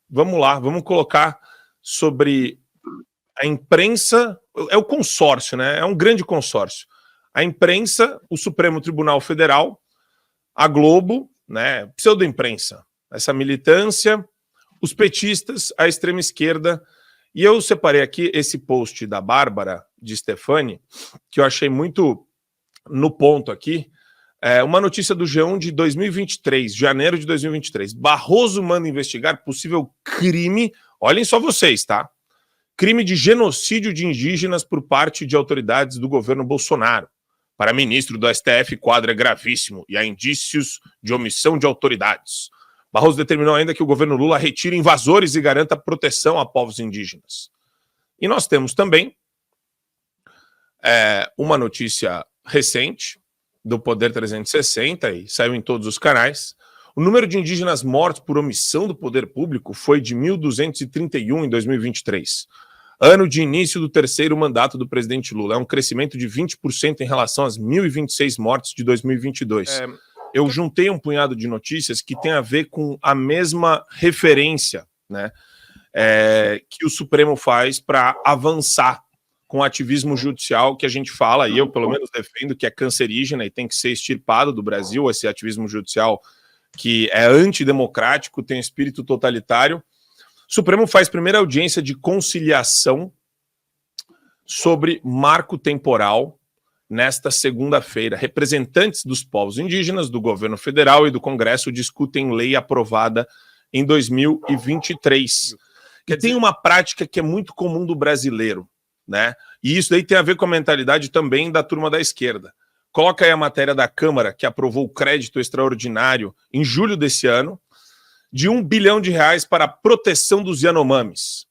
Vamos lá, vamos colocar sobre a imprensa, é o consórcio, né? É um grande consórcio. A imprensa, o Supremo Tribunal Federal, a Globo, né? Pseudo-imprensa, essa militância, os petistas, a extrema esquerda. E eu separei aqui esse post da Bárbara de Stefani, que eu achei muito no ponto aqui. Uma notícia do G1 de 2023, janeiro de 2023. Barroso manda investigar possível crime, olhem só vocês, tá? Crime de genocídio de indígenas por parte de autoridades do governo Bolsonaro. Para ministro do STF, quadro é gravíssimo e há indícios de omissão de autoridades. Barroso determinou ainda que o governo Lula retire invasores e garanta proteção a povos indígenas. E nós temos também uma notícia recente do Poder 360, e saiu em todos os canais. O número de indígenas mortos por omissão do poder público foi de 1.231 em 2023. Ano de início do terceiro mandato do presidente Lula. É um crescimento de 20% em relação às 1.026 mortes de 2022. Eu juntei um punhado de notícias que tem a ver com a mesma referência, né, que o Supremo faz para avançar com o ativismo judicial que a gente fala, e eu pelo menos defendo que é cancerígena e tem que ser extirpado do Brasil, esse ativismo judicial que é antidemocrático, tem espírito totalitário. O Supremo faz primeira audiência de conciliação sobre marco temporal nesta segunda-feira. Representantes dos povos indígenas, do governo federal e do Congresso discutem lei aprovada em 2023. Que tem uma prática que é muito comum do brasileiro, né? E isso daí tem a ver com a mentalidade também da turma da esquerda. Coloca aí a matéria da Câmara, que aprovou o crédito extraordinário em julho desse ano, de R$1 bilhão para a proteção dos Yanomamis.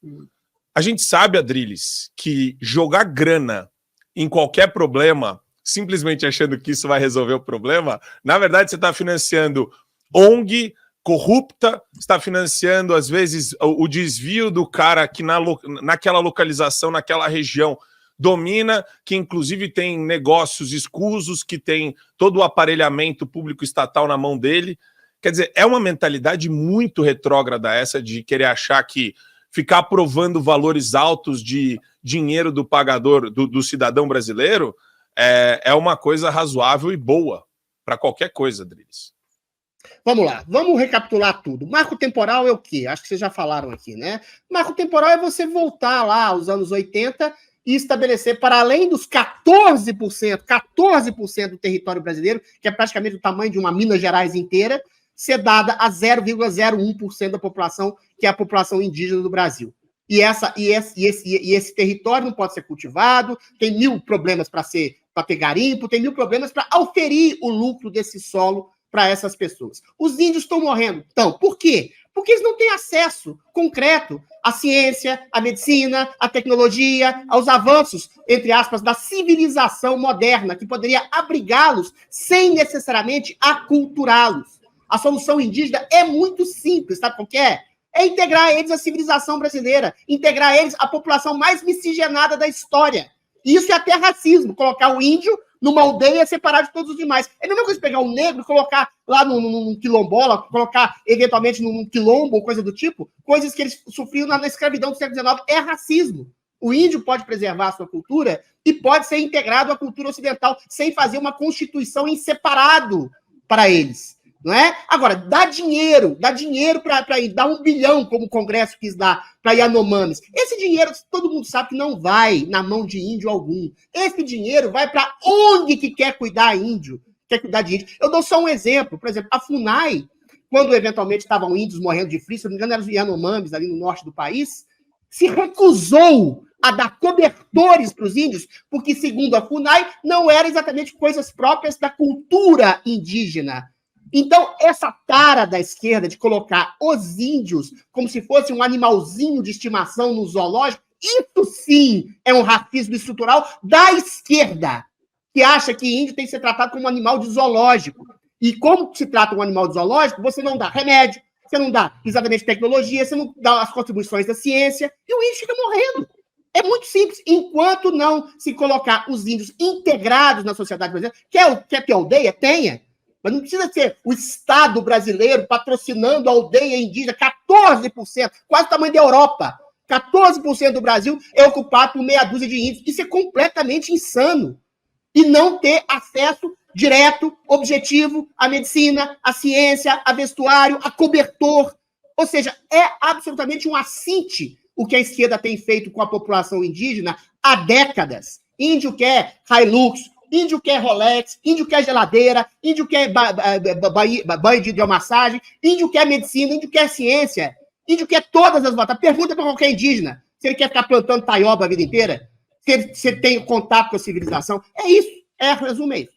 A gente sabe, Adriles, que jogar grana em qualquer problema, simplesmente achando que isso vai resolver o problema, na verdade você está financiando ONG corrupta, está financiando, às vezes, o desvio do cara que naquela localização, naquela região, domina, que inclusive tem negócios escusos, que tem todo o aparelhamento público estatal na mão dele. Quer dizer, é uma mentalidade muito retrógrada essa de querer achar que ficar aprovando valores altos de dinheiro do pagador, do cidadão brasileiro, é uma coisa razoável e boa para qualquer coisa, Adriles. Vamos lá, vamos recapitular tudo. Marco temporal é o quê? Acho que vocês já falaram aqui, né? Marco temporal é você voltar lá aos anos 80 e estabelecer, para além dos 14% do território brasileiro, que é praticamente o tamanho de uma Minas Gerais inteira, ser dada a 0,01% da população, que é a população indígena do Brasil. E esse território não pode ser cultivado, tem 1000 problemas para ter garimpo, tem 1000 problemas para auferir o lucro desse solo para essas pessoas. Os índios estão morrendo. Então, por quê? Porque eles não têm acesso concreto à ciência, à medicina, à tecnologia, aos avanços, entre aspas, da civilização moderna, que poderia abrigá-los sem necessariamente aculturá-los. A solução indígena é muito simples, sabe qual que é? É integrar eles à civilização brasileira, integrar eles à população mais miscigenada da história. E isso é até racismo, colocar o índio numa aldeia separado de todos os demais. É a mesma coisa pegar um negro e colocar lá num quilombola, colocar eventualmente num quilombo ou coisa do tipo, coisas que eles sofriam na escravidão do século XIX. É racismo. O índio pode preservar a sua cultura e pode ser integrado à cultura ocidental sem fazer uma constituição em separado para eles. Não é? Agora, dá dinheiro para ir, dá 1 bilhão, como o Congresso quis dar, para Yanomamis. Esse dinheiro, todo mundo sabe que não vai na mão de índio algum. Esse dinheiro vai para ONG que quer cuidar índio, quer cuidar de índio. Eu dou só um exemplo. Por exemplo, a FUNAI, quando eventualmente estavam índios morrendo de frio, se não me engano, eram os Yanomamis ali no norte do país, se recusou a dar cobertores para os índios, porque, segundo a FUNAI, não eram exatamente coisas próprias da cultura indígena. Então, essa tara da esquerda de colocar os índios como se fosse um animalzinho de estimação no zoológico, isso sim é um racismo estrutural da esquerda, que acha que índio tem que ser tratado como um animal de zoológico. E como se trata um animal de zoológico, você não dá remédio, você não dá exatamente tecnologia, você não dá as contribuições da ciência, e o índio fica morrendo. É muito simples. Enquanto não se colocar os índios integrados na sociedade brasileira, quer ter aldeia? Tenha. Mas não precisa ser o Estado brasileiro patrocinando a aldeia indígena, 14%, quase o tamanho da Europa. 14% do Brasil é ocupado por meia dúzia de índios. Isso é completamente insano. E não ter acesso direto, objetivo, à medicina, à ciência, a vestuário, a cobertor. Ou seja, é absolutamente um assinte o que a esquerda tem feito com a população indígena há décadas. Índio quer Hilux, índio quer Rolex, índio quer geladeira, índio quer banho de hidromassagem, índio quer medicina, índio quer ciência, índio quer todas as votadas. Pergunta para qualquer indígena se ele quer ficar plantando taioba a vida inteira, se ele tem contato com a civilização. É isso. Resumo é isso.